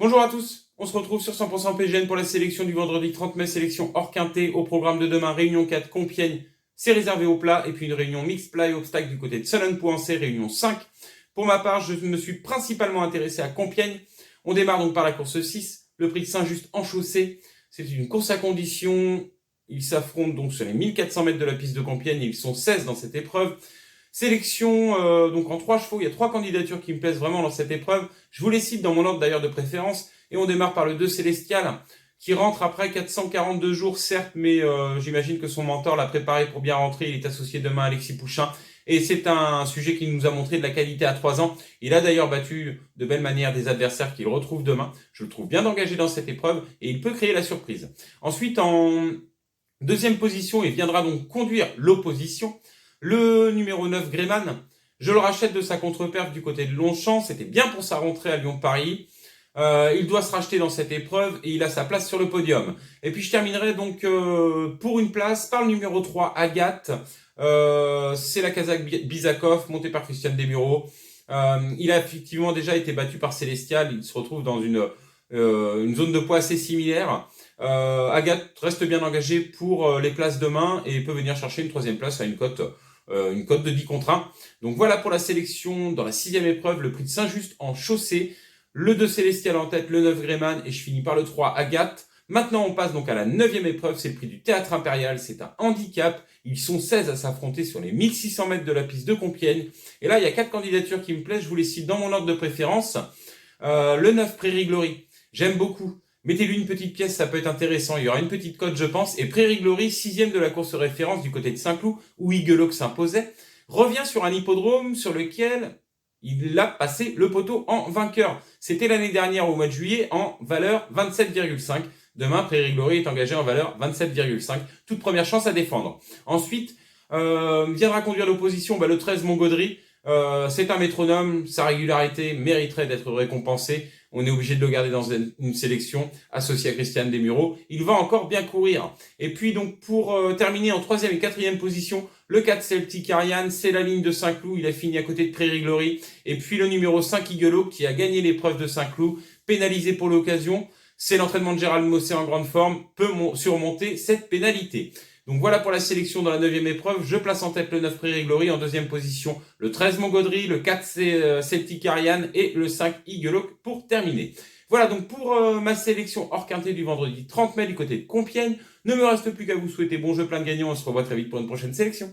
Bonjour à tous, on se retrouve sur 100% PGN pour la sélection du vendredi 30 mai, sélection hors quintet au programme de demain, réunion 4 Compiègne, c'est réservé au plat, et puis une réunion mixte plat et obstacle du côté de Solon-Pouancé, réunion 5. Pour ma part, je me suis principalement intéressé à Compiègne. On démarre donc par la course 6, le prix de Saint-Just en chaussée. C'est une course à condition, ils s'affrontent donc sur les 1400 mètres de la piste de Compiègne et ils sont 16 dans cette épreuve. Sélection donc en 3 chevaux, il y a 3 candidatures qui me plaisent vraiment dans cette épreuve. Je vous les cite dans mon ordre d'ailleurs de préférence. Et on démarre par le 2 Célestial, qui rentre après 442 jours, certes, mais j'imagine que son mentor l'a préparé pour bien rentrer. Il est associé demain à Alexis Pouchin. Et c'est un sujet qui nous a montré de la qualité à 3 ans. Il a d'ailleurs battu de belle manière des adversaires qu'il retrouve demain. Je le trouve bien engagé dans cette épreuve et il peut créer la surprise. Ensuite, en deuxième position, il viendra donc conduire l'opposition. Le numéro 9, Greyman, je le rachète de sa contre-perf du côté de Longchamp. C'était bien pour sa rentrée à Lyon-Paris. Il doit se racheter dans cette épreuve et il a sa place sur le podium. Et puis je terminerai donc pour une place par le numéro 3, Agathe. C'est la Kazakh Bizakov, montée par Christian Desmureaux. Il a effectivement déjà été battu par Célestial. Il se retrouve dans une zone de poids assez similaire. Agathe reste bien engagée pour les places demain et peut venir chercher une troisième place à une cote de 10 contre 1. Donc voilà pour la sélection dans la 6e épreuve, le prix de Saint-Just en chaussée. Le 2 Célestial en tête, le 9 Greyman et je finis par le 3 Agathe. Maintenant on passe donc à la 9e épreuve, c'est le prix du Théâtre Impérial, c'est un handicap. Ils sont 16 à s'affronter sur les 1600 mètres de la piste de Compiègne. Et là il y a 4 candidatures qui me plaisent, je vous les cite dans mon ordre de préférence. Le 9 Prairie Glory, j'aime beaucoup. Mettez-lui une petite pièce, ça peut être intéressant. Il y aura une petite cote, je pense. Et Prairie Glory, 6e de la course référence du côté de Saint-Cloud, où Higueloc s'imposait, revient sur un hippodrome sur lequel il a passé le poteau en vainqueur. C'était l'année dernière au mois de juillet en valeur 27,5. Demain, Prairie Glory est engagé en valeur 27,5. Toute première chance à défendre. Ensuite, viendra conduire l'opposition le 13 Montgaudry. C'est un métronome, sa régularité mériterait d'être récompensée. On est obligé de le garder dans une sélection associée à Christian Desmureaux. Il va encore bien courir. Et puis donc pour terminer en 3e et 4e position, le 4 Celtic Ariane, c'est la ligne de Saint-Cloud. Il a fini à côté de Prairie Glory. Et puis le numéro 5 Higueloc qui a gagné l'épreuve de Saint-Cloud, pénalisé pour l'occasion. C'est l'entraînement de Gérald Mossé en grande forme, peut surmonter cette pénalité. Donc voilà pour la sélection dans la 9e épreuve. Je place en tête le 9 Prairie Glory, en 2e position le 13 Montgaudry, le 4 Celtic Ariane et le 5 Higueloc pour terminer. Voilà donc pour ma sélection hors quintet du vendredi 30 mai du côté de Compiègne. Ne me reste plus qu'à vous souhaiter bon jeu plein de gagnants. On se revoit très vite pour une prochaine sélection.